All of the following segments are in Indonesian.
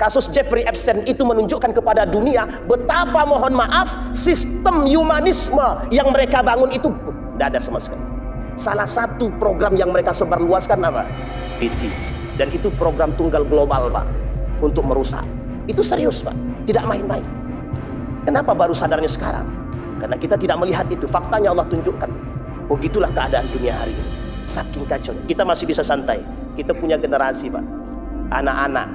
Kasus Jeffrey Epstein itu menunjukkan kepada dunia betapa, mohon maaf, sistem humanisme yang mereka bangun itu tidak ada sama sekali. Salah satu program yang mereka sebarluaskan apa? PT. Dan itu program tunggal global, Pak, untuk merusak. Itu serius, Pak, tidak main-main. Kenapa baru sadarnya sekarang? Karena kita tidak melihat itu. Faktanya Allah tunjukkan. Oh, gitulah keadaan dunia hari ini. Saking kacau. Kita masih bisa santai. Kita punya generasi, Pak, anak-anak,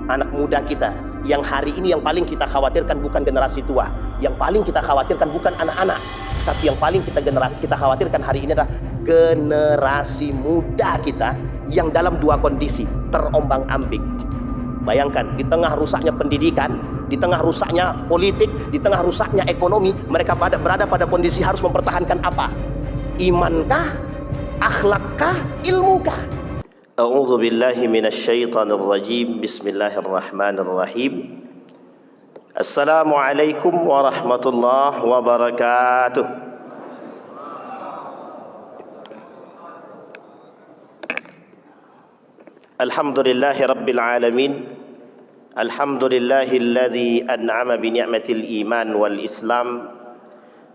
anak muda kita, yang hari ini yang paling kita khawatirkan bukan generasi tua, yang paling kita khawatirkan bukan anak-anak, tapi yang paling kita khawatirkan hari ini adalah generasi muda kita yang dalam dua kondisi, terombang-ambing. Bayangkan, di tengah rusaknya pendidikan, di tengah rusaknya politik, di tengah rusaknya ekonomi, mereka berada pada kondisi harus mempertahankan apa? Imankah? Akhlakkah? Ilmukah? A'udzu billahi minasyaitonir rajim. Bismillahirrahmanirrahim. Assalamualaikum warahmatullahi wabarakatuh. Alhamdulillahi rabbil alamin. Alhamdulillahilladzi an'ama bi ni'matil iman wal islam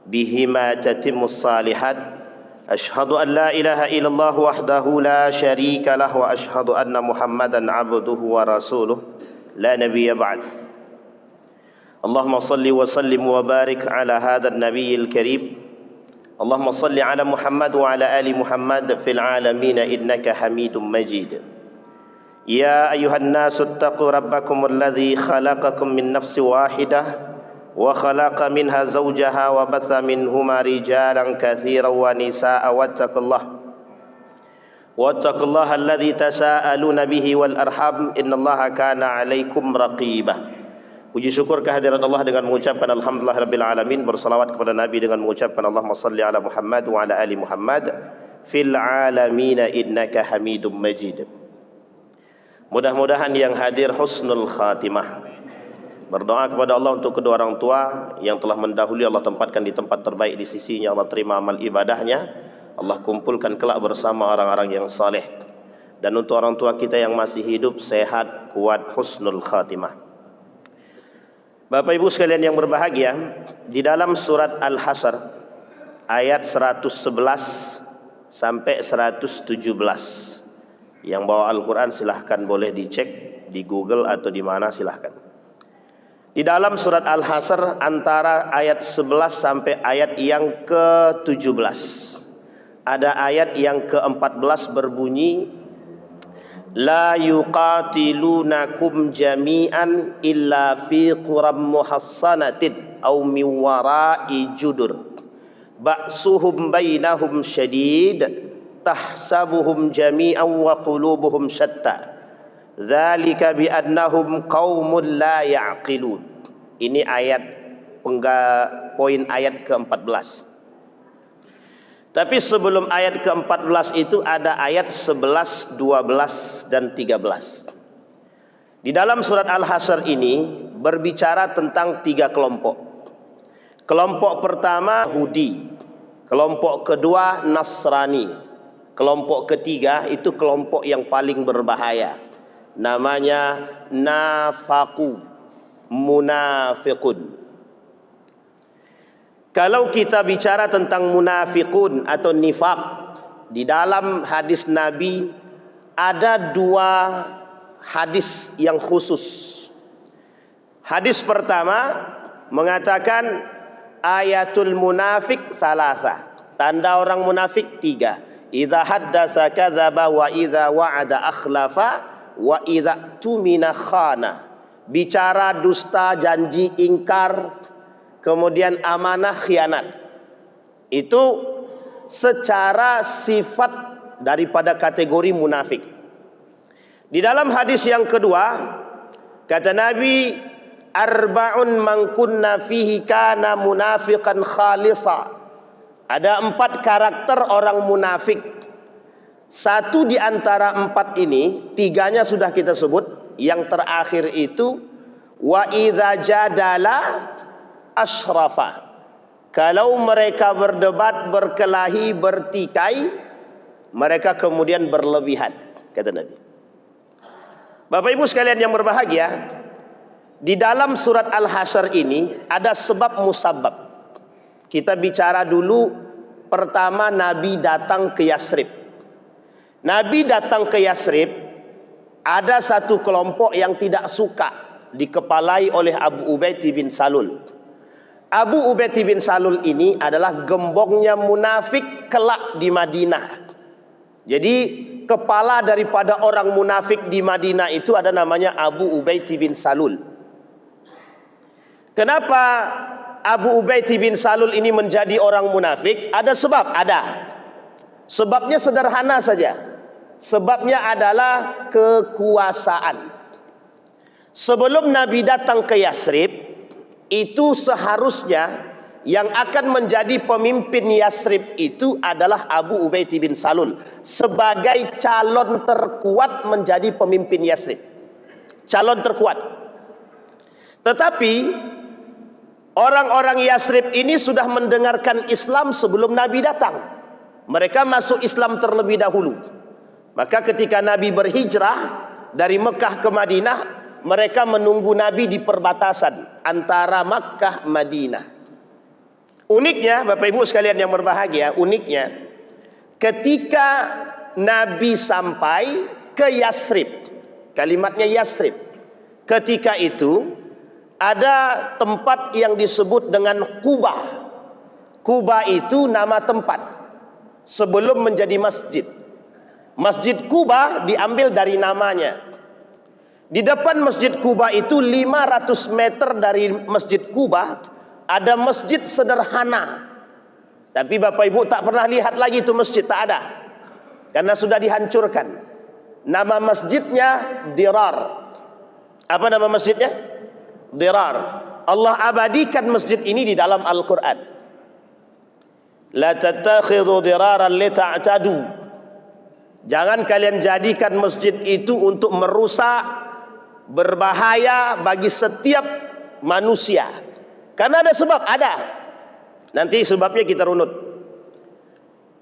bihima tatimmus salihat. Ashhadu an la ilaha illallah wahdahu la syarika lah wa ashhadu anna Muhammadan abduhu wa rasuluh la nabiyya ba'd. Allahumma salli wa sallim wa barik ala hadha an-nabiyyil karim. Allahumma salli ala Muhammad wa ala ali Muhammad fil alamin innaka Hamidum Majid. Ya ayyuhan nasu ittaqu rabbakumul ladzi khalaqakum min nafsin wahidah wa khalaqa minha zawjaha wa batha minhuma rijalan katsiran wa nisaa'a wattaqullaha alladzi tasaaluna bihi wal arham innallaha kana 'alaikum raqiba. Puji syukur kehadirat Allah dengan mengucapkan alhamdulillah rabbil alamin, bersalawat kepada Nabi dengan mengucapkan Allahumma salli ala Muhammad wa ala ali Muhammad fil alamin innaka Hamidum Majid. Mudah-mudahan yang hadir husnul khatimah. Berdoa kepada Allah untuk kedua orang tua yang telah mendahului, Allah tempatkan di tempat terbaik di sisinya, Allah terima amal ibadahnya, Allah kumpulkan kelak bersama orang-orang yang saleh. Dan untuk orang tua kita yang masih hidup, sehat, kuat, husnul khatimah. Bapak Ibu sekalian yang berbahagia, di dalam surat Al-Hasyr ayat 111 sampai 117. Yang bawa Al-Quran silahkan boleh dicek di Google atau di mana silahkan. Di dalam surat Al-Hasyr antara ayat 11 sampai ayat yang ke-17. Ada ayat yang ke-14 berbunyi, La yuqatilunakum jami'an illa fi quram muhassanatin aw min wara'i judur. Ba'suhum bainahum syadid, tahsabuhum jami'an wa qulubuhum syatta. Dzalika bi annahum qaumun la ya'qilun. Ini ayat poin ayat ke-14. Tapi sebelum ayat ke-14 itu ada ayat 11, 12 dan 13. Di dalam surat Al-Hasyr ini berbicara tentang 3 kelompok. Kelompok pertama Yahudi, kelompok kedua Nasrani, kelompok ketiga itu kelompok yang paling berbahaya. Namanya nafaqu, munafiqun. Kalau kita bicara tentang munafiqun atau nifaq, di dalam hadis Nabi ada 2 hadis yang khusus. Hadis pertama mengatakan ayatul munafik salasa. Tanda orang munafik 3. Idza haddasa kadzaba wa idza wa'ada akhlafa wa idza tumina khana. Bicara dusta, janji ingkar, kemudian amanah khianat. Itu secara sifat daripada kategori munafik. Di dalam hadis yang kedua kata Nabi, arba'un man kunna fihi kana munafiqan khalisa. Ada 4 karakter orang munafik. Satu di antara 4 ini, 3-nya sudah kita sebut. Yang terakhir itu wa idza jadala asyrafa. Kalau mereka berdebat, berkelahi, bertikai, mereka kemudian berlebihan, kata Nabi. Bapak Ibu sekalian yang berbahagia, Di dalam surat Al-Hasyr ini ada sebab musabab. Kita bicara dulu pertama Nabi datang ke Yasrib. Nabi datang ke Yasrib, ada satu kelompok yang tidak suka, dikepalai oleh Abu Ubaid bin Salul. Abu Ubaid bin Salul ini adalah gembongnya munafik kelak di Madinah. Jadi kepala daripada orang munafik di Madinah itu ada namanya Abu Ubaid bin Salul. Kenapa Abu Ubaid bin Salul ini menjadi orang munafik? Ada sebab, ada. Sebabnya sederhana saja. Sebabnya adalah kekuasaan. Sebelum Nabi datang ke Yasrib, itu seharusnya yang akan menjadi pemimpin Yasrib itu adalah Abu Ubaid bin Salul sebagai calon terkuat menjadi pemimpin Yasrib. Calon terkuat. Tetapi orang-orang Yasrib ini sudah mendengarkan Islam sebelum Nabi datang. Mereka masuk Islam terlebih dahulu. Maka ketika Nabi berhijrah dari Mekah ke Madinah, mereka menunggu Nabi di perbatasan antara Makkah Madinah. Uniknya, Bapak Ibu sekalian yang berbahagia, uniknya ketika Nabi sampai ke Yasrib, kalimatnya Yasrib, ketika itu ada tempat yang disebut dengan Quba. Quba itu nama tempat sebelum menjadi masjid. Masjid Quba diambil dari namanya. Di depan Masjid Quba itu 500 meter dari Masjid Quba ada masjid sederhana. Tapi Bapak Ibu tak pernah lihat lagi itu masjid, tak ada. Karena sudah dihancurkan. Nama masjidnya Dirar. Apa nama masjidnya? Dirar. Allah abadikan masjid ini di dalam Al-Quran. La tattakhidhu diraran li ta'tadu. Jangan kalian jadikan masjid itu untuk merusak, berbahaya bagi setiap manusia. Karena ada sebab, ada. Nanti sebabnya kita runut.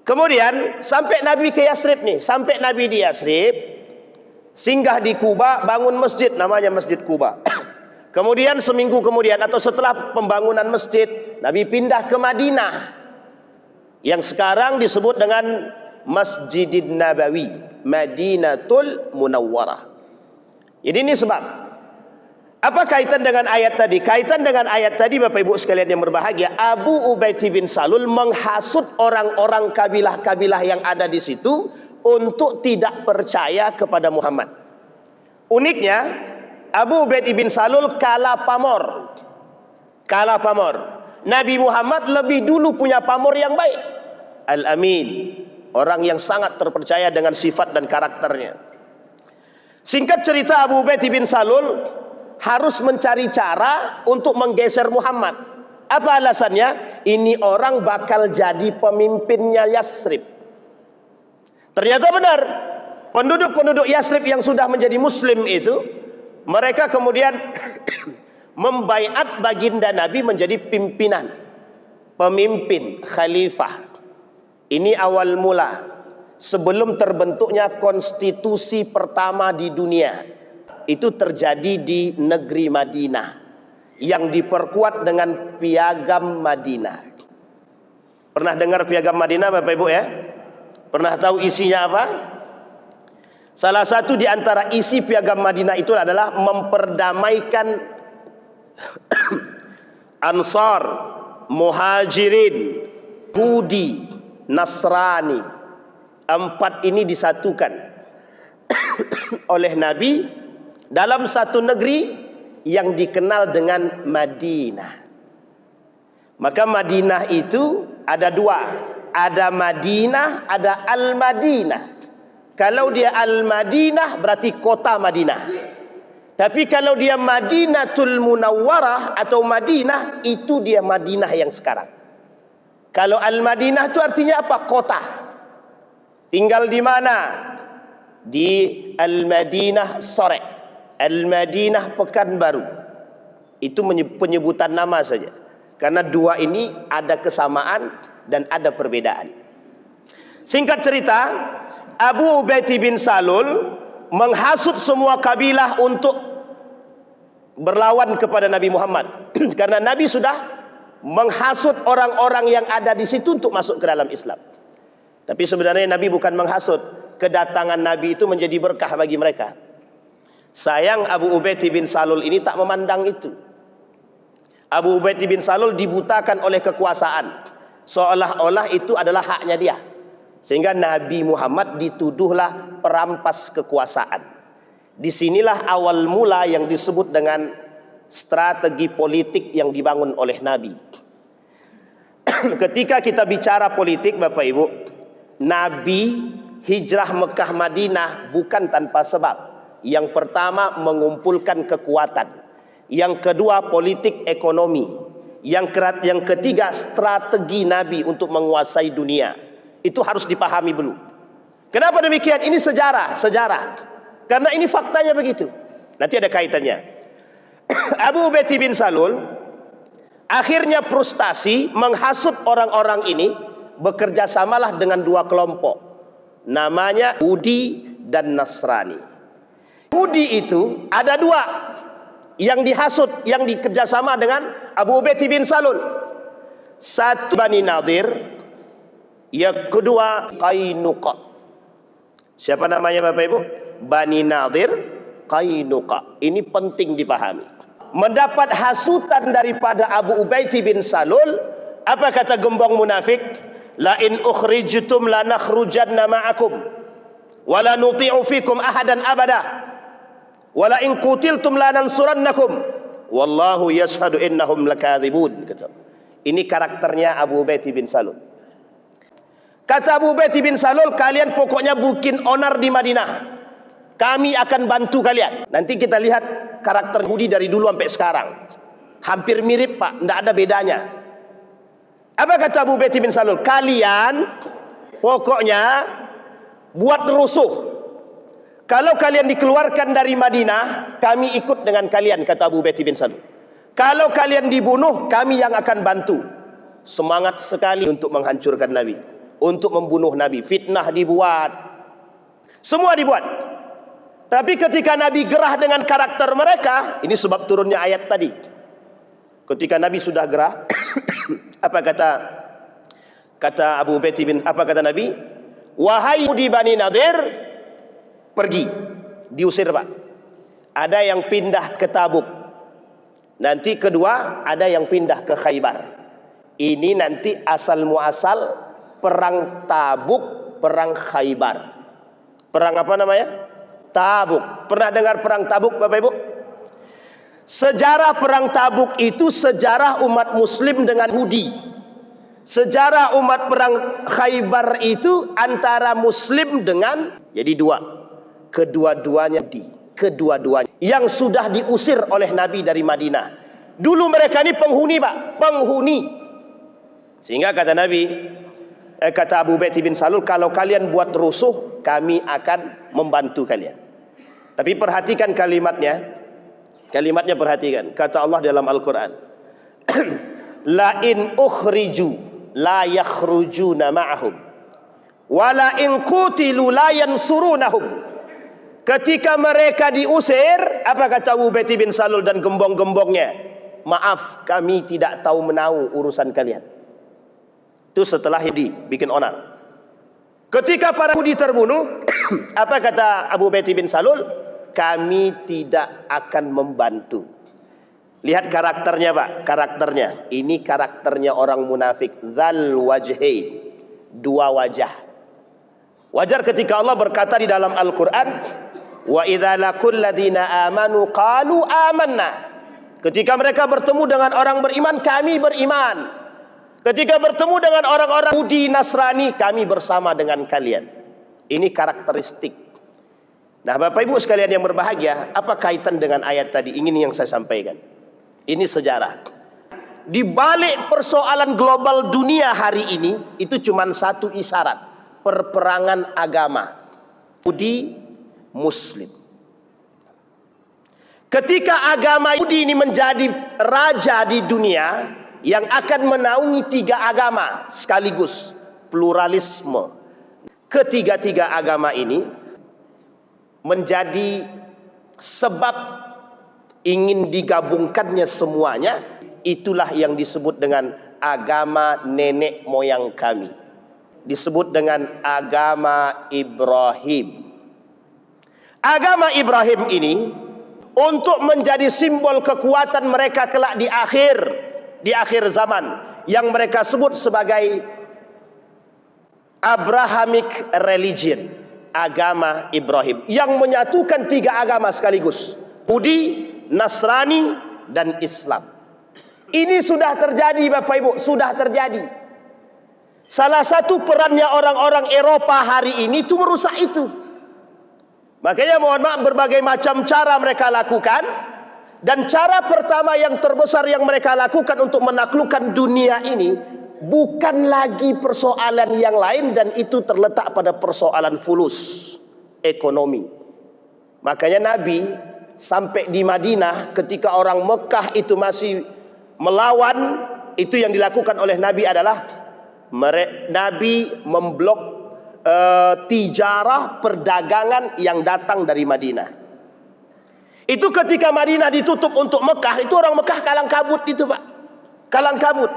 Kemudian sampai Nabi ke Yasrib nih, sampai Nabi di Yasrib, singgah di Quba, bangun masjid namanya Masjid Quba. Kemudian seminggu kemudian atau setelah pembangunan masjid, Nabi pindah ke Madinah. Yang sekarang disebut dengan Masjidin Nabawi, Madinatul Munawwarah. Jadi ini sebab. Apa kaitan dengan ayat tadi? Kaitan dengan ayat tadi Bapak Ibu sekalian yang berbahagia, Abu Ubaid bin Salul menghasut orang-orang kabilah-kabilah yang ada di situ untuk tidak percaya kepada Muhammad. Uniknya, Abu Ubaid bin Salul kalah pamor. Kalah pamor. Nabi Muhammad lebih dulu punya pamor yang baik. Al-Amin. Orang yang sangat terpercaya dengan sifat dan karakternya. Singkat cerita, Abu Ubaid bin Salul harus mencari cara untuk menggeser Muhammad. Apa alasannya? Ini orang bakal jadi pemimpinnya Yasrib. Ternyata benar. Penduduk-penduduk Yasrib yang sudah menjadi muslim itu, mereka kemudian membaiat baginda Nabi menjadi pimpinan, pemimpin, khalifah. Ini awal mula sebelum terbentuknya konstitusi pertama di dunia. Itu terjadi di negeri Madinah yang diperkuat dengan piagam Madinah. Pernah dengar piagam Madinah Bapak Ibu ya? Pernah tahu isinya apa? Salah satu di antara isi piagam Madinah itu adalah memperdamaikan Ansar, Muhajirin, Yahudi, Nasrani. Empat ini disatukan oleh Nabi dalam satu negeri yang dikenal dengan Madinah. Maka Madinah itu ada dua. Ada Madinah, ada Al-Madinah. Kalau dia Al-Madinah berarti kota Madinah. Tapi kalau dia Madinatul Munawwarah atau Madinah, itu dia Madinah yang sekarang. Kalau Al-Madinah itu artinya apa? Kota. Tinggal di mana? Di Al-Madinah Sore, Al-Madinah Pekanbaru. Itu penyebutan nama saja. Karena dua ini ada kesamaan dan ada perbedaan. Singkat cerita, Abu Ubaid bin Salul menghasut semua kabilah untuk berlawan kepada Nabi Muhammad karena Nabi sudah menghasut orang-orang yang ada di situ untuk masuk ke dalam Islam. Tapi sebenarnya Nabi bukan menghasut, kedatangan Nabi itu menjadi berkah bagi mereka. Sayang Abu Ubaid bin Salul ini tak memandang itu. Abu Ubaid bin Salul dibutakan oleh kekuasaan, seolah-olah itu adalah haknya dia. Sehingga Nabi Muhammad dituduhlah perampas kekuasaan. Disinilah awal mula yang disebut dengan strategi politik yang dibangun oleh Nabi. Ketika kita bicara politik, Bapak Ibu, Nabi hijrah Mekah Madinah bukan tanpa sebab. Yang pertama, mengumpulkan kekuatan. Yang kedua, politik ekonomi. Yang ketiga, strategi Nabi untuk menguasai dunia. Itu harus dipahami dulu. Kenapa demikian? Ini sejarah. Karena ini faktanya begitu. Nanti ada kaitannya. Abu Ubaid bin Salul akhirnya frustasi, menghasut orang-orang ini, bekerja samalah dengan dua kelompok. Namanya Yahudi dan Nasrani. Yahudi itu ada dua yang dihasut, yang dikerjasama dengan Abu Ubaid bin Salul. Satu Bani Nadir, yang kedua Qainuqa. Siapa namanya Bapak Ibu? Bani Nadir, Qainuqa. Ini penting dipahami. Mendapat hasutan daripada Abu Ubaid bin Salul, apa kata gembong munafik? La in ukhrijtum lanakhrujanna ma'akum wa la nuti'u fikum ahadan abada wa la in qutiltum lanansurannakum wallahu yashhadu innahum lakadzibun. Ini karakternya Abu Ubaid bin Salul. Kata Abu Ubaid bin Salul, kalian pokoknya bikin onar di Madinah, kami akan bantu kalian. Nanti kita lihat karakter Yahudi dari dulu sampai sekarang. Hampir mirip Pak, tidak ada bedanya. Apa kata Abu Ubaid bin Salul? Kalian pokoknya buat rusuh. Kalau kalian dikeluarkan dari Madinah, kami ikut dengan kalian, kata Abu Ubaid bin Salul. Kalau kalian dibunuh, kami yang akan bantu. Semangat sekali untuk menghancurkan Nabi, untuk membunuh Nabi. Fitnah dibuat, semua dibuat. Tapi ketika Nabi gerah dengan karakter mereka, ini sebab turunnya ayat tadi. Ketika Nabi sudah gerah, apa kata Abu Ubaid bin, apa kata Nabi? Wahai Yahudi Bani Nadir, pergi. Diusir Pak. Ada yang pindah ke Tabuk. Nanti kedua, ada yang pindah ke Khaybar. Ini nanti asal muasal perang Tabuk, perang Khaybar. Perang apa namanya? Tabuk. Pernah dengar perang Tabuk Bapak Ibu? Sejarah perang Tabuk itu sejarah umat Muslim dengan Yahudi. Sejarah umat perang Khaybar itu antara Muslim dengan, jadi dua. Kedua-duanya kedua-duanya yang sudah diusir oleh Nabi dari Madinah. Dulu mereka ini penghuni Pak, penghuni. Sehingga kata Nabi, kata Abu Ubaid bin Salul, kalau kalian buat rusuh, kami akan membantu kalian. Tapi perhatikan kalimatnya. Kalimatnya perhatikan. Kata Allah dalam Al-Quran, la in ukhriju la yakhrujuna ma'ahum wa la in qutilu la yansurunahum. Ketika mereka diusir, apa kata Abu Ubaid bin Salul dan gembong-gembongnya? Maaf, kami tidak tahu menau urusan kalian. Itu setelah Yahudi bikin onar. Ketika para Yahudi terbunuh, apa kata Abu Ubaid bin Salul? Kami tidak akan membantu. Lihat karakternya Pak, karakternya. Ini karakternya orang munafik. Dzal wajhain, dua wajah. Wajar ketika Allah berkata di dalam Al-Quran, wa idza laqul ladzina amanu qalu amanna. Ketika mereka bertemu dengan orang beriman, kami beriman. Ketika bertemu dengan orang-orang Yahudi Nasrani, kami bersama dengan kalian. Ini karakteristik. Nah Bapak Ibu sekalian yang berbahagia, apa kaitan dengan ayat tadi? Ini yang saya sampaikan. Ini sejarah. Di balik persoalan global dunia hari ini, itu cuma satu isyarat. Perperangan agama. Yahudi Muslim. Ketika agama Yahudi ini menjadi raja di dunia, yang akan menaungi tiga agama sekaligus. Pluralisme. Ketiga-tiga agama ini menjadi sebab ingin digabungkannya semuanya, itulah yang disebut dengan agama nenek moyang kami, disebut dengan agama Ibrahim. Agama Ibrahim ini untuk menjadi simbol kekuatan mereka kelak di akhir zaman, yang mereka sebut sebagai Abrahamic religion, agama Ibrahim, yang menyatukan 3 agama sekaligus, Yahudi, Nasrani, dan Islam. Ini sudah terjadi Bapak Ibu, sudah terjadi. Salah satu perannya orang-orang Eropa hari ini itu merusak itu. Makanya mohon maaf, berbagai macam cara mereka lakukan, dan cara pertama yang terbesar yang mereka lakukan untuk menaklukkan dunia ini bukan lagi persoalan yang lain, dan itu terletak pada persoalan fulus, ekonomi. Makanya Nabi sampai di Madinah ketika orang Mekah itu masih melawan, itu yang dilakukan oleh Nabi adalah Nabi memblok tijarah, perdagangan yang datang dari Madinah. Itu ketika Madinah ditutup untuk Mekah, itu orang Mekah kalang kabut itu Pak, kalang kabut,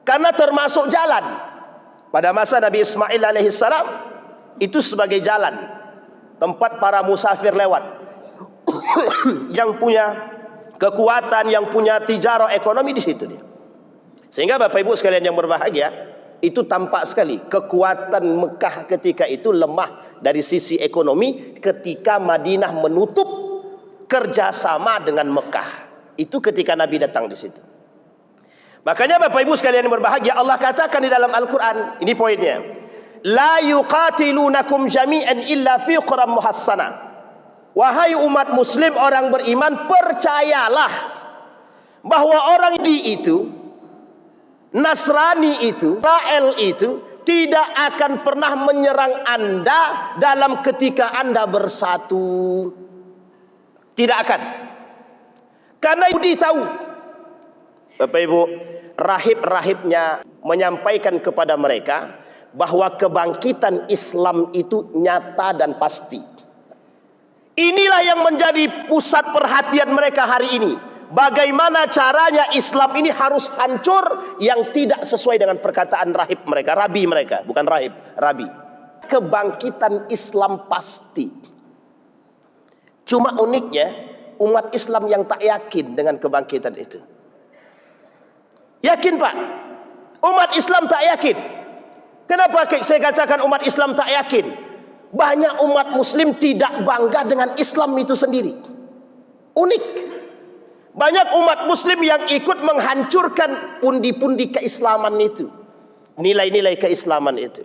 karena termasuk jalan pada masa Nabi Ismail alaihissalam, itu sebagai jalan tempat para musafir lewat. Yang punya kekuatan, yang punya tijarah ekonomi di situ dia. Sehingga Bapak Ibu sekalian yang berbahagia, itu tampak sekali kekuatan Mekah ketika itu lemah dari sisi ekonomi ketika Madinah menutup kerjasama dengan Mekah. Itu ketika Nabi datang di situ. Makanya Bapak Ibu sekalian yang berbahagia, Allah katakan di dalam Al-Quran, ini poinnya, la yuqatilunakum jami'an illa fi quram muhassana. Wahai umat muslim, orang beriman, percayalah bahwa orang di itu, Nasrani itu, Israel itu tidak akan pernah menyerang Anda dalam ketika Anda bersatu. Tidak akan. Karena Yahudi tahu. Bapak Ibu, rahib-rahibnya menyampaikan kepada mereka bahwa kebangkitan Islam itu nyata dan pasti. Inilah yang menjadi pusat perhatian mereka hari ini. Bagaimana caranya Islam ini harus hancur, yang tidak sesuai dengan perkataan rahib mereka, rabi mereka, bukan rahib, rabi. Kebangkitan Islam pasti. Cuma uniknya umat Islam yang tak yakin dengan kebangkitan itu. Yakin Pak? Umat Islam tak yakin. Kenapa saya katakan umat Islam tak yakin? Banyak umat muslim tidak bangga dengan Islam itu sendiri. Unik. Banyak umat muslim yang ikut menghancurkan pundi-pundi keislaman itu, nilai-nilai keislaman itu.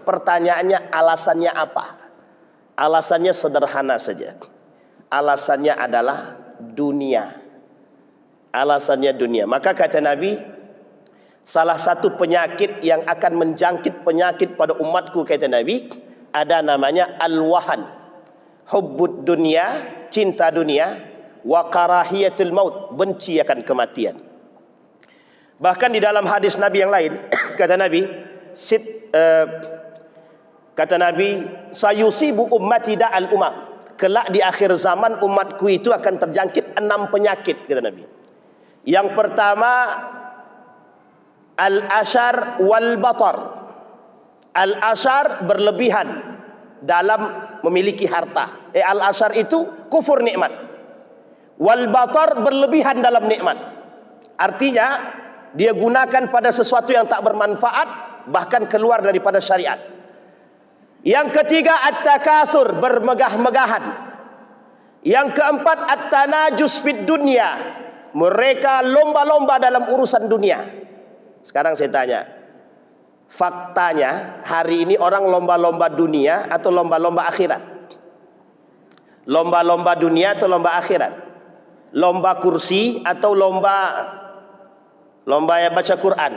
Pertanyaannya, alasannya apa? Alasannya sederhana saja. Alasannya adalah dunia. Alasannya dunia. Maka kata Nabi, salah satu penyakit yang akan menjangkit penyakit pada umatku, kata Nabi, ada namanya al-wahan, hubbud dunia, cinta dunia, wa karahiyatul maut, benci akan kematian. Bahkan di dalam hadis Nabi yang lain, kata Nabi, sayusibu ummati da'al umam, kelak di akhir zaman umatku itu akan terjangkit 6 penyakit, kata Nabi. Yang pertama, al-ashar wal batar. Al-ashar, berlebihan dalam memiliki harta. Al-ashar itu kufur nikmat. Wal batar, berlebihan dalam nikmat. Artinya dia gunakan pada sesuatu yang tak bermanfaat, bahkan keluar daripada syariat. Yang ketiga, at-takatsur, bermegah-megahan. Yang keempat, at-tanajus fid dunya, mereka lomba-lomba dalam urusan dunia. Sekarang saya tanya, faktanya hari ini orang lomba-lomba dunia atau lomba-lomba akhirat? Lomba-lomba dunia atau lomba akhirat? Lomba kursi atau lomba baca Quran?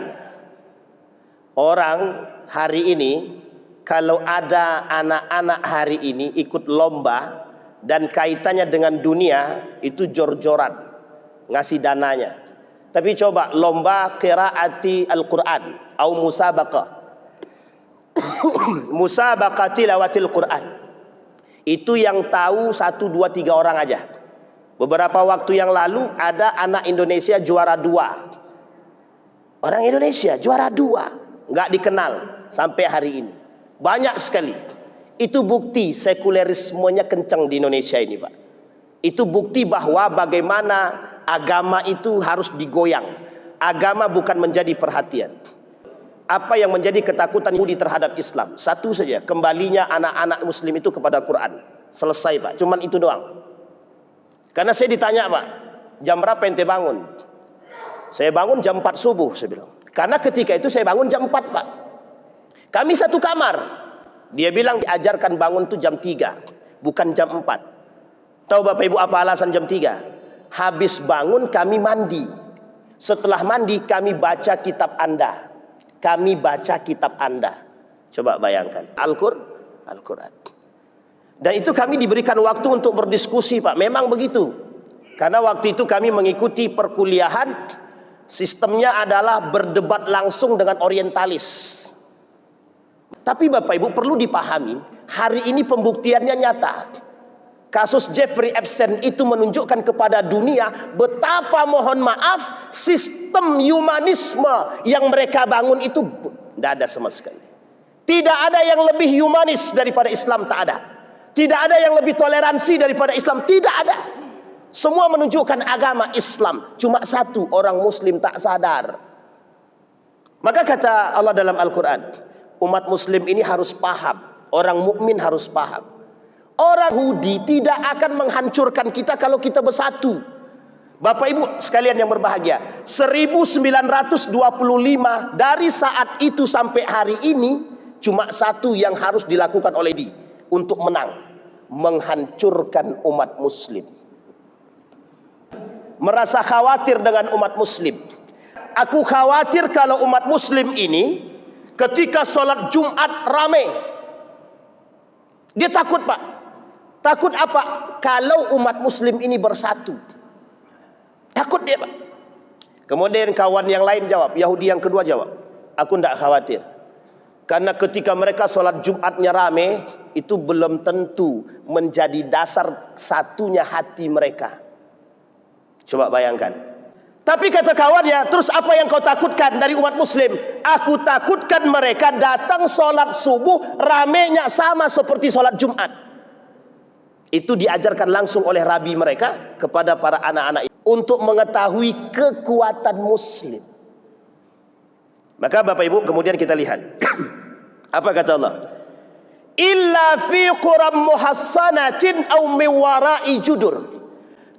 Orang hari ini, kalau ada anak-anak hari ini ikut lomba dan kaitannya dengan dunia, itu jor-joran ngasih dananya. Tapi coba lomba qiraati Al-Quran atau musabaqah, musabaqah tilawatil Quran, itu yang tahu 1, 2, 3 orang aja. Beberapa waktu yang lalu ada anak Indonesia juara 2. Orang Indonesia juara 2, nggak dikenal sampai hari ini. Banyak sekali. Itu bukti sekulerismenya kencang di Indonesia ini, Pak. Itu bukti bahwa bagaimana agama itu harus digoyang. Agama bukan menjadi perhatian. Apa yang menjadi ketakutan Yahudi terhadap Islam? Satu saja, kembalinya anak-anak Muslim itu kepada Quran. Selesai, Pak. Cuman itu doang. Karena saya ditanya, Pak, jam berapa ente bangun? Saya bangun jam 4 subuh, saya bilang. Karena ketika itu saya bangun jam 4, Pak. Kami satu kamar. Dia bilang diajarkan bangun itu jam 3, bukan jam 4. Tahu Bapak Ibu apa alasan jam 3? Habis bangun kami mandi. Setelah mandi kami baca kitab Anda. Kami baca kitab Anda. Coba bayangkan. Al-Quran. Dan itu kami diberikan waktu untuk berdiskusi, Pak. Memang begitu. Karena waktu itu kami mengikuti perkuliahan. Sistemnya adalah berdebat langsung dengan orientalis. Tapi Bapak Ibu perlu dipahami, hari ini pembuktiannya nyata. Kasus Jeffrey Epstein itu menunjukkan kepada dunia betapa, mohon maaf, sistem humanisme yang mereka bangun itu tidak ada sama sekali. Tidak ada yang lebih humanis daripada Islam, tak ada. Tidak ada yang lebih toleransi daripada Islam, tidak ada. Semua menunjukkan agama Islam. Cuma satu, orang Muslim tak sadar. Maka kata Allah dalam Al-Quran, umat Muslim ini harus paham. Orang mukmin harus paham. Orang Yahudi tidak akan menghancurkan kita kalau kita bersatu. Bapak Ibu sekalian yang berbahagia, 1925 dari saat itu sampai hari ini, cuma satu yang harus dilakukan oleh dia untuk menang. Menghancurkan umat Muslim. Merasa khawatir dengan umat Muslim. Aku khawatir kalau umat Muslim ini ketika sholat Jumat ramai. Dia takut, Pak. Takut apa? Kalau umat Muslim ini bersatu. Takut dia, Pak. Kemudian kawan yang lain jawab, Yahudi yang kedua jawab, aku tidak khawatir. Karena ketika mereka sholat Jumatnya rame, itu belum tentu menjadi dasar satunya hati mereka. Coba bayangkan. Tapi kata kawannya, terus apa yang kau takutkan dari umat Muslim? Aku takutkan mereka datang sholat subuh ramenya sama seperti sholat Jumat. Itu diajarkan langsung oleh rabi mereka kepada para anak-anak untuk mengetahui kekuatan Muslim. Maka Bapak Ibu kemudian kita lihat apa kata Allah? Illa fi quram muhassanatin aw min wara'i judur.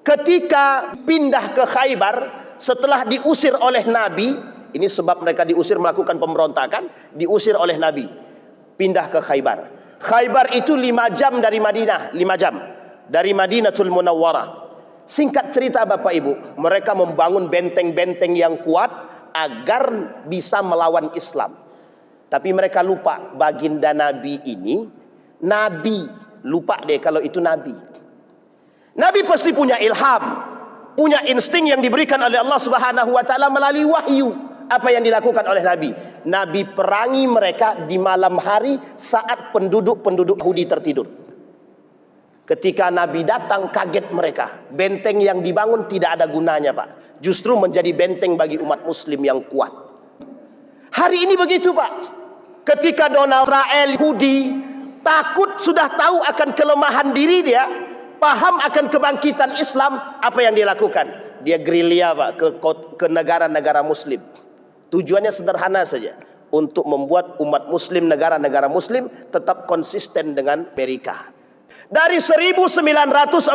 Ketika pindah ke Khaybar setelah diusir oleh Nabi, ini sebab mereka diusir melakukan pemberontakan, diusir oleh Nabi, pindah ke Khaybar. Khaybar itu 5 jam dari Madinah, 5 jam dari Madinatul Munawwarah. Singkat cerita Bapak Ibu, mereka membangun benteng-benteng yang kuat agar bisa melawan Islam. Tapi mereka lupa baginda Nabi ini Nabi. Lupa deh kalau itu Nabi. Nabi pasti punya ilham, punya insting yang diberikan oleh Allah Subhanahu wa taala melalui wahyu. Apa yang dilakukan oleh Nabi? Nabi perangi mereka di malam hari saat penduduk-penduduk Yahudi tertidur. Ketika Nabi datang, kaget mereka. Benteng yang dibangun tidak ada gunanya, Pak. Justru menjadi benteng bagi umat Muslim yang kuat. Hari ini begitu, Pak. Ketika Donald Israel Yahudi takut, sudah tahu akan kelemahan diri dia, paham akan kebangkitan Islam, apa yang dia lakukan? Dia gerilya, Pak, ke negara-negara Muslim. Tujuannya sederhana saja, untuk membuat umat Muslim, negara-negara Muslim tetap konsisten dengan Amerika. Dari 1948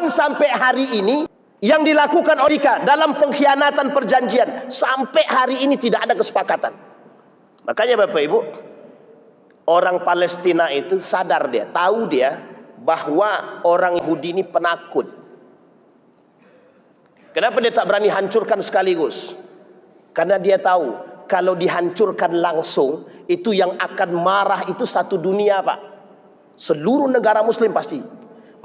sampai hari ini, yang dilakukan Amerika dalam pengkhianatan perjanjian, sampai hari ini tidak ada kesepakatan. Makanya Bapak Ibu, orang Palestina itu sadar, dia tahu dia bahwa orang Yahudi ini penakut. Kenapa dia tak berani hancurkan sekaligus? Karena dia tahu kalau dihancurkan langsung, itu yang akan marah itu satu dunia, Pak. Seluruh negara Muslim pasti.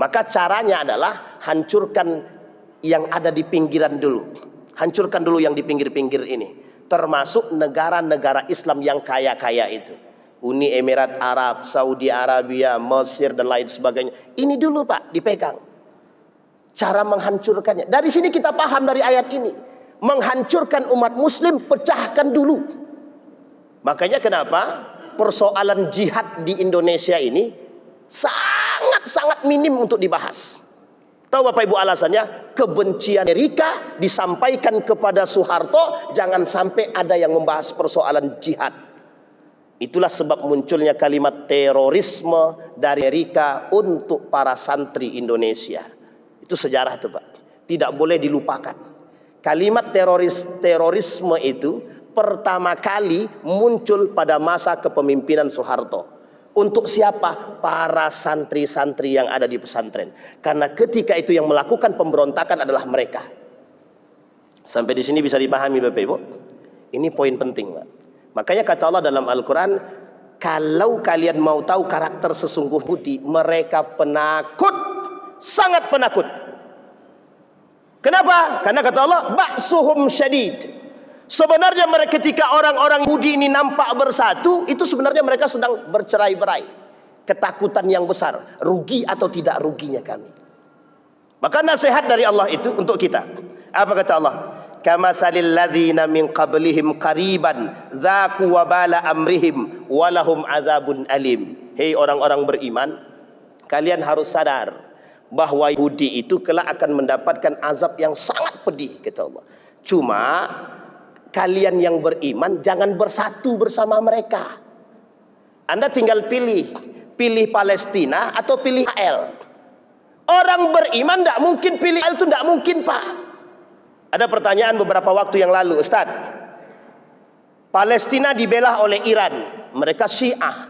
Maka caranya adalah hancurkan yang ada di pinggiran dulu. Hancurkan dulu yang di pinggir-pinggir ini. Termasuk negara-negara Islam yang kaya-kaya itu. Uni Emirat Arab, Saudi Arabia, Mesir dan lain sebagainya. Ini dulu, Pak, dipegang. cara menghancurkannya. Dari sini kita paham dari ayat ini, menghancurkan umat muslim, pecahkan dulu. Makanya kenapa persoalan jihad di Indonesia ini sangat-sangat minim untuk dibahas. Tahu Bapak Ibu alasannya? Kebencian Amerika disampaikan kepada Soeharto, jangan sampai ada yang membahas persoalan jihad. Itulah sebab munculnya kalimat terorisme dari Amerika untuk para santri Indonesia. Itu sejarah itu Pak, tidak boleh dilupakan. Kalimat terorisme itu pertama kali muncul pada masa kepemimpinan Soeharto. Untuk siapa? Para santri-santri yang ada di pesantren. Karena ketika itu yang melakukan pemberontakan adalah mereka. Sampai di sini bisa dipahami Bapak Ibu? Ini poin penting Pak. Makanya kata Allah dalam Al-Quran, kalau kalian mau tahu karakter sesungguhnya, mereka penakut, sangat penakut. Kenapa? Karena kata Allah, ba'suhum syadid. Sebenarnya mereka ketika orang-orang Yahudi ini nampak bersatu, itu sebenarnya mereka sedang bercerai-berai. Ketakutan yang besar, rugi atau tidak ruginya kami. Maka nasihat dari Allah itu untuk kita. Apa kata Allah? Kamatsalil ladzina min qablihim qariban dzaqu wabala amrihim walahum adzabun alim. Hei orang-orang beriman, kalian harus sadar bahwa Yahudi itu kelak akan mendapatkan azab yang sangat pedih, kata Allah. Cuma kalian yang beriman jangan bersatu bersama mereka. Anda tinggal pilih Palestina atau pilih Israel. Orang beriman tidak mungkin pilih Israel, itu tidak mungkin Pak. Ada pertanyaan beberapa waktu yang lalu, Ustaz. Palestina dibela oleh Iran, mereka Syiah.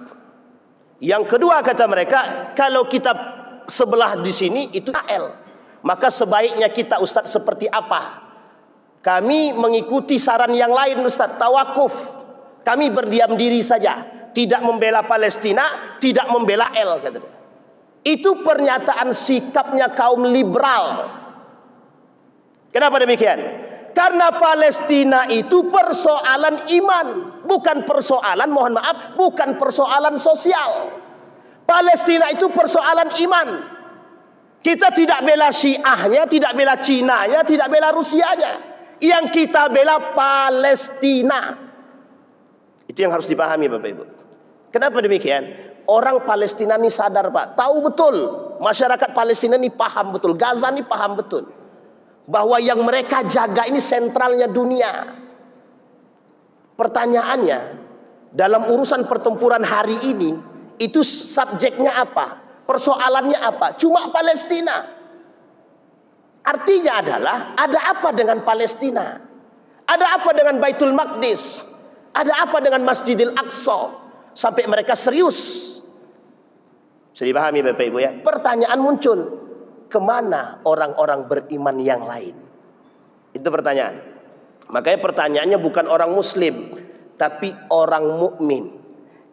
Yang kedua kata mereka, kalau kita sebelah di sini itu Israel, maka sebaiknya kita Ustaz seperti apa? Kami mengikuti saran yang lain Ustaz, tawakuf. Kami berdiam diri saja, tidak membela Palestina, tidak membela Israel, katanya. Itu pernyataan sikapnya kaum liberal. Kenapa demikian? Karena Palestina itu persoalan iman, bukan persoalan, mohon maaf, bukan persoalan sosial. Palestina itu persoalan iman. Kita tidak bela Syiahnya, tidak bela Cinanya, tidak bela Rusianya. Yang kita bela Palestina. Itu yang harus dipahami Bapak Ibu. Kenapa demikian? Orang Palestina ini sadar Pak, tahu betul, masyarakat Palestina ini paham betul, Gaza ini paham betul, bahwa yang mereka jaga ini sentralnya dunia. Pertanyaannya, dalam urusan pertempuran hari ini, itu subjeknya apa? Persoalannya apa? Cuma Palestina. Artinya adalah, ada apa dengan Palestina? Ada apa dengan Baitul Maqdis? Ada apa dengan Masjidil Aqsa? Sampai mereka serius. Bisa dipahami Bapak Ibu ya? Pertanyaan muncul, kemana orang-orang beriman yang lain? Itu pertanyaan. Makanya pertanyaannya bukan orang muslim, tapi orang mukmin.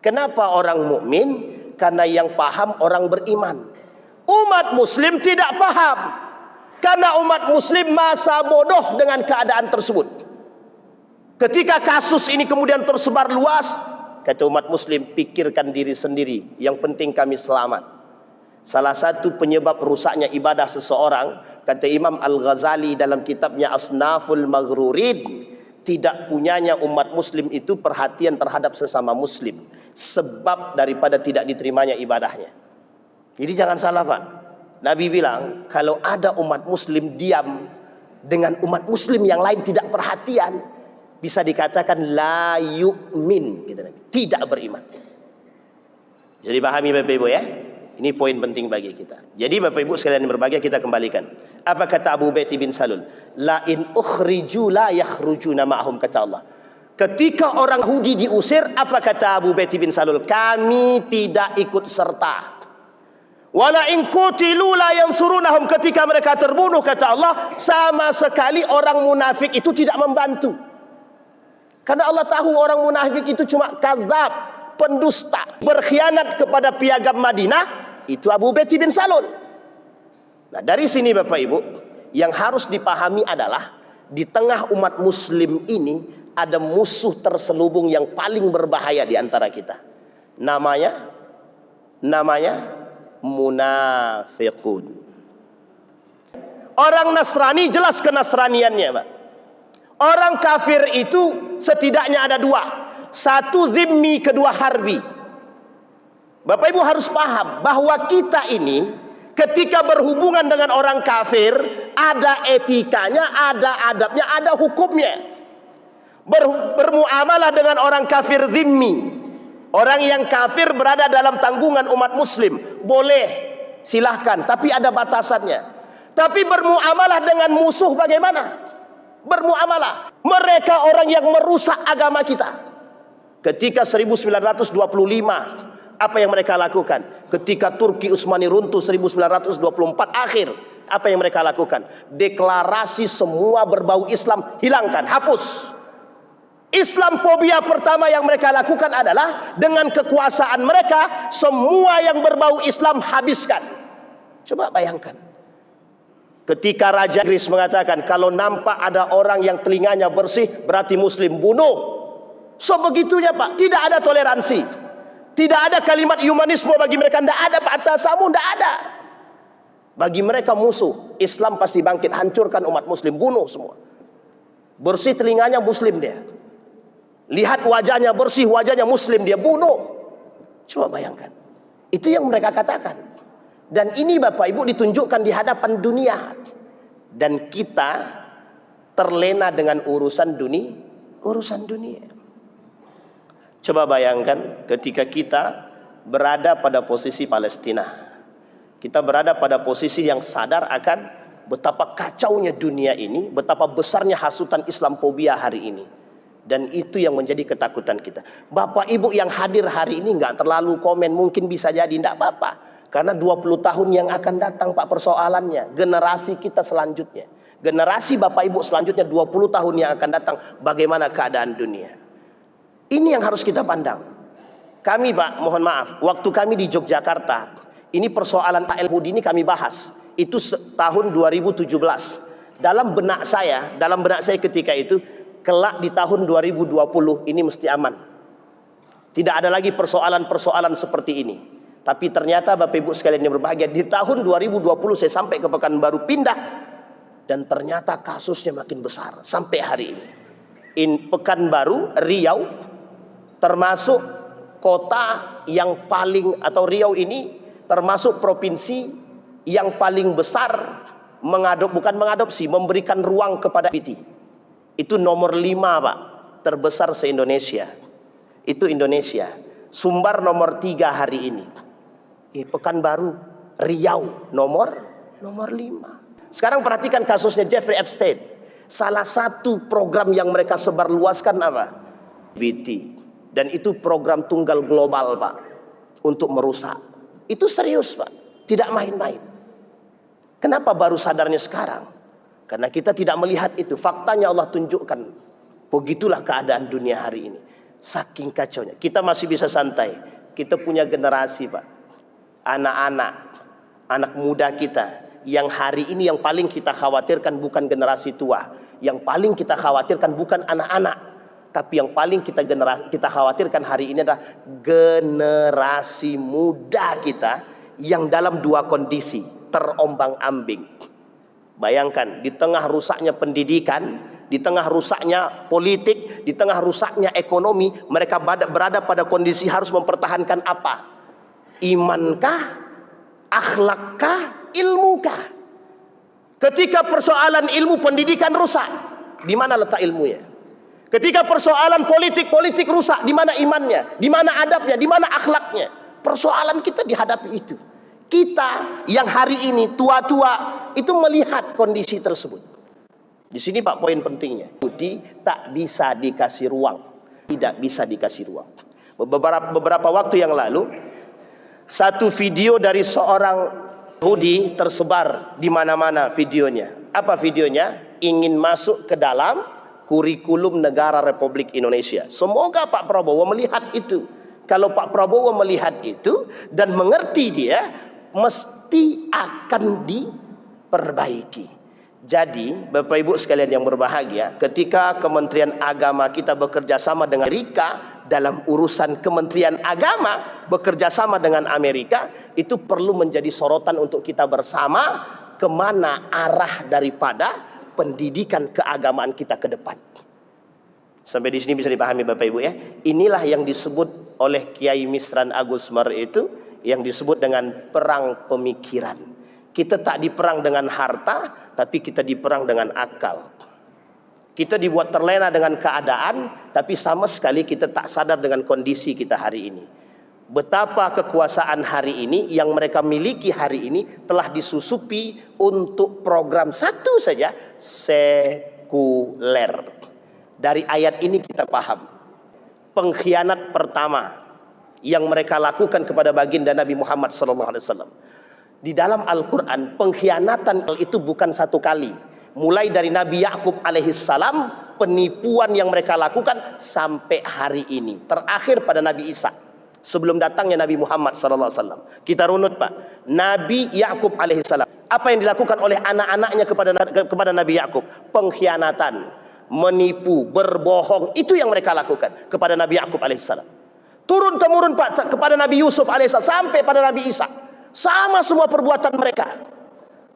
Kenapa orang mukmin? Karena yang paham orang beriman. Umat muslim tidak paham, karena umat muslim masa bodoh dengan keadaan tersebut. Ketika kasus ini kemudian tersebar luas, kata umat muslim, pikirkan diri sendiri, yang penting kami selamat. Salah satu penyebab rusaknya ibadah seseorang, kata Imam Al-Ghazali dalam kitabnya Asnaful Maghrurin, tidak punyanya umat muslim itu perhatian terhadap sesama muslim, sebab daripada tidak diterimanya ibadahnya. Jadi jangan salah Pak, Nabi bilang kalau ada umat muslim diam dengan umat muslim yang lain tidak perhatian, bisa dikatakan la yu'min, gitu, tidak beriman. Bisa dipahami Bapak Ibu ya? Ini poin penting bagi kita. Jadi Bapak Ibu sekalian berbahagia, kita kembalikan. Apa kata Abu Ubaidah bin Salul? La in ukhriju la yakhrujuna ma'ahum, kata Allah. Ketika orang Yahudi diusir, apa kata Abu Ubaidah bin Salul? Kami tidak ikut serta. Wala in qutilu la yansurunahum, ketika mereka terbunuh, kata Allah, sama sekali orang munafik itu tidak membantu. Karena Allah tahu orang munafik itu cuma kadzab, pendusta, berkhianat kepada piagam Madinah. Itu Abu Ubaidah bin Salul. Nah dari sini Bapak Ibu, yang harus dipahami adalah di tengah umat muslim ini ada musuh terselubung yang paling berbahaya di antara kita. Namanya munafiqun. Orang Nasrani jelas kenasraniannya, Pak. Orang kafir itu setidaknya ada dua. Satu zimmi, kedua harbi. Bapak Ibu harus paham bahwa kita ini ketika berhubungan dengan orang kafir ada etikanya, ada adabnya, ada hukumnya. Bermuamalah dengan orang kafir zimmi, orang yang kafir berada dalam tanggungan umat muslim, boleh, silahkan, tapi ada batasannya. Tapi bermuamalah dengan musuh bagaimana? Bermuamalah. Mereka orang yang merusak agama kita. Ketika 1925, apa yang mereka lakukan? Ketika Turki Utsmani runtuh 1924 akhir, apa yang mereka lakukan? Deklarasi semua berbau Islam hilangkan, hapus. Islamophobia pertama yang mereka lakukan adalah dengan kekuasaan mereka, semua yang berbau Islam habiskan. Coba bayangkan. Ketika Raja Inggris mengatakan kalau nampak ada orang yang telinganya bersih berarti muslim, bunuh. Sebegitunya, Pak. Tidak ada toleransi. Tidak ada kalimat humanisme bagi mereka. Tidak ada Pak tasamu, tidak ada. Bagi mereka musuh. Islam pasti bangkit, hancurkan umat muslim, bunuh semua. Bersih telinganya muslim dia. Lihat wajahnya bersih, wajahnya muslim dia, bunuh. Coba bayangkan. Itu yang mereka katakan. Dan ini Bapak Ibu ditunjukkan di hadapan dunia. Dan kita terlena dengan urusan dunia. Coba bayangkan ketika kita berada pada posisi Palestina. Kita berada pada posisi yang sadar akan betapa kacaunya dunia ini, betapa besarnya hasutan Islamophobia hari ini. Dan itu yang menjadi ketakutan kita. Bapak Ibu yang hadir hari ini nggak terlalu komen, mungkin bisa jadi, tidak apa-apa. Karena 20 tahun yang akan datang Pak persoalannya. Generasi kita selanjutnya. Generasi Bapak Ibu selanjutnya 20 tahun yang akan datang. Bagaimana keadaan dunia. Ini yang harus kita pandang. Kami Pak, mohon maaf. Waktu kami di Yogyakarta. Ini persoalan Al-Hudi ini kami bahas. Itu tahun 2017. Dalam benak saya ketika itu. Kelak di tahun 2020 ini mesti aman. Tidak ada lagi persoalan-persoalan seperti ini. Tapi ternyata Bapak Ibu sekalian yang berbahagia, di tahun 2020 saya sampai ke Pekanbaru pindah, dan ternyata kasusnya makin besar sampai hari ini. Pekanbaru, Riau, termasuk kota yang paling, atau Riau ini termasuk provinsi yang paling besar memberikan ruang kepada LGBT. Itu nomor 5 Pak, terbesar se-Indonesia. Itu Indonesia. Sumbar nomor 3 hari ini. Pekanbaru, Riau nomor 5. Sekarang perhatikan kasusnya Jeffrey Epstein. Salah satu program yang mereka sebarluaskan apa? LGBT. Dan itu program tunggal global Pak, untuk merusak. Itu serius Pak, tidak main-main. Kenapa baru sadarnya sekarang? Karena kita tidak melihat itu. Faktanya Allah tunjukkan. Begitulah keadaan dunia hari ini. Saking kacaunya. Kita masih bisa santai. Kita punya generasi Pak, anak muda kita, yang hari ini yang paling kita khawatirkan bukan generasi tua, yang paling kita khawatirkan bukan anak-anak, tapi yang paling kita khawatirkan hari ini adalah generasi muda kita yang dalam dua kondisi terombang-ambing. Bayangkan, di tengah rusaknya pendidikan, di tengah rusaknya politik, di tengah rusaknya ekonomi, mereka berada pada kondisi harus mempertahankan apa? Imankah, akhlakkah, ilmukah? Ketika persoalan ilmu pendidikan rusak, di mana letak ilmunya? Ketika persoalan politik rusak, di mana imannya? Di mana adabnya? Di mana akhlaknya? Persoalan kita dihadapi itu. Kita yang hari ini tua-tua itu melihat kondisi tersebut. Di sini Pak poin pentingnya. Yahudi tak bisa dikasih ruang. Tidak bisa dikasih ruang. Beberapa waktu yang lalu, satu video dari seorang Yahudi tersebar di mana-mana videonya. Apa videonya? Ingin masuk ke dalam kurikulum negara Republik Indonesia. Semoga Pak Prabowo melihat itu. Kalau Pak Prabowo melihat itu dan mengerti dia, mesti akan diperbaiki. Jadi Bapak Ibu sekalian yang berbahagia, ketika Kementerian Agama kita bekerja sama dengan Amerika dalam urusan Kementerian Agama bekerja sama dengan Amerika, itu perlu menjadi sorotan untuk kita bersama. kemana arah daripada pendidikan keagamaan kita ke depan. Sampai di sini bisa dipahami Bapak Ibu ya. Inilah yang disebut oleh Kiai Misran Agus Mar itu, yang disebut dengan perang pemikiran. Kita tak diperang dengan harta, tapi kita diperang dengan akal. Kita dibuat terlena dengan keadaan, tapi sama sekali kita tak sadar dengan kondisi kita hari ini. Betapa kekuasaan hari ini yang mereka miliki hari ini telah disusupi untuk program satu saja, sekuler. Dari ayat ini kita paham pengkhianat pertama yang mereka lakukan kepada baginda Nabi Muhammad SAW. Di dalam Al-Quran, pengkhianatan itu bukan satu kali. Mulai dari Nabi Yakub alaihissalam, penipuan yang mereka lakukan sampai hari ini. Terakhir pada Nabi Isa, sebelum datangnya Nabi Muhammad SAW. Kita runut Pak, Nabi Yakub alaihissalam, apa yang dilakukan oleh anak-anaknya kepada Nabi Yakub? Pengkhianatan, menipu, berbohong, itu yang mereka lakukan kepada Nabi Yakub alaihissalam. Turun temurun Pak kepada Nabi Yusuf alaihissalam sampai pada Nabi Isa, sama semua perbuatan mereka.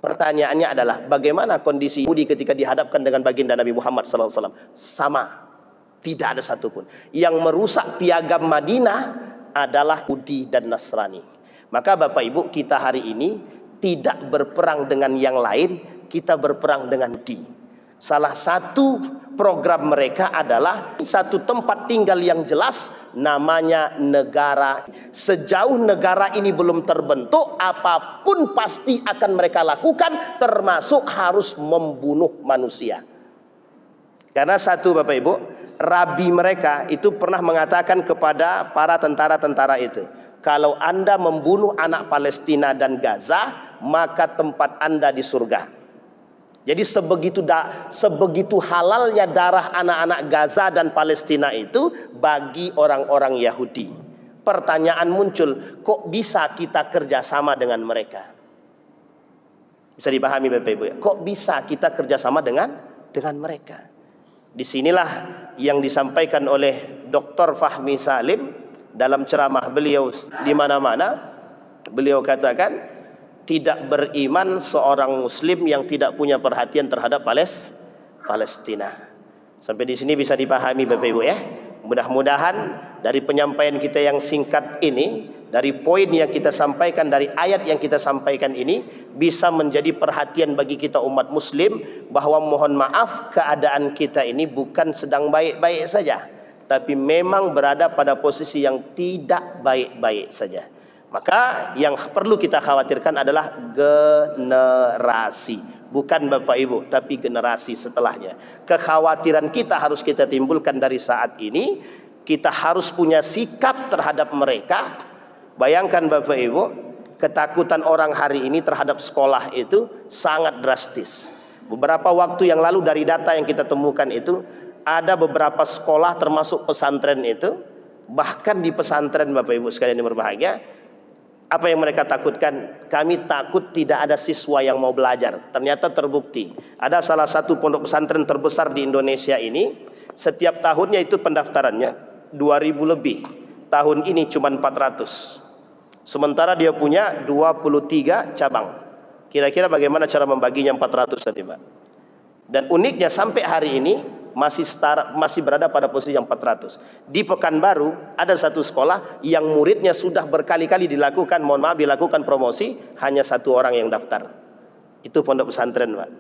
Pertanyaannya adalah bagaimana kondisi Yahudi ketika dihadapkan dengan baginda Nabi Muhammad SAW? Sama, tidak ada satupun. Yang merusak piagam Madinah adalah Yahudi dan Nasrani. Maka Bapak Ibu, kita hari ini tidak berperang dengan yang lain, kita berperang dengan Yahudi. Salah satu program mereka adalah satu tempat tinggal yang jelas, namanya negara. Sejauh negara ini belum terbentuk, apapun pasti akan mereka lakukan, termasuk harus membunuh manusia. Karena satu Bapak Ibu, rabi mereka itu pernah mengatakan kepada para tentara-tentara itu, kalau Anda membunuh anak Palestina dan Gaza, maka tempat Anda di surga. Jadi sebegitu halalnya darah anak-anak Gaza dan Palestina itu bagi orang-orang Yahudi. Pertanyaan muncul, kok bisa kita kerjasama dengan mereka? Bisa dipahami Bapak Ibu ya? Kok bisa kita kerjasama dengan mereka? Disinilah yang disampaikan oleh Dr. Fahmi Salim dalam ceramah beliau di mana-mana. Beliau katakan, tidak beriman seorang muslim yang tidak punya perhatian terhadap Palestina. Sampai di sini bisa dipahami Bapak Ibu ya. Mudah-mudahan dari penyampaian kita yang singkat ini, dari poin yang kita sampaikan, dari ayat yang kita sampaikan ini, bisa menjadi perhatian bagi kita umat muslim, bahwa mohon maaf, keadaan kita ini bukan sedang baik-baik saja, tapi memang berada pada posisi yang tidak baik-baik saja. Maka yang perlu kita khawatirkan adalah generasi, bukan Bapak Ibu, tapi generasi setelahnya. Kekhawatiran kita harus kita timbulkan dari saat ini. Kita harus punya sikap terhadap mereka. Bayangkan Bapak Ibu, ketakutan orang hari ini terhadap sekolah itu sangat drastis. Beberapa waktu yang lalu dari data yang kita temukan itu, ada beberapa sekolah termasuk pesantren itu, bahkan di pesantren Bapak Ibu sekalian yang berbahagia, apa yang mereka takutkan? Kami takut tidak ada siswa yang mau belajar. Ternyata terbukti. Ada salah satu pondok pesantren terbesar di Indonesia ini, setiap tahunnya itu pendaftarannya 2.000 lebih. Tahun ini cuma 400. Sementara dia punya 23 cabang. Kira-kira bagaimana cara membaginya 400 tadi Pak? Dan uniknya sampai hari ini masih berada pada posisi yang 400. Di Pekanbaru ada satu sekolah yang muridnya sudah berkali-kali dilakukan promosi, hanya satu orang yang daftar. Itu pondok pesantren Pak.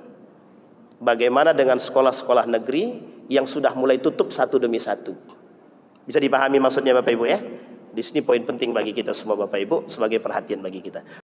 Bagaimana dengan sekolah-sekolah negeri yang sudah mulai tutup satu demi satu? Bisa dipahami maksudnya Bapak Ibu ya? Di sini poin penting bagi kita semua Bapak Ibu, sebagai perhatian bagi kita.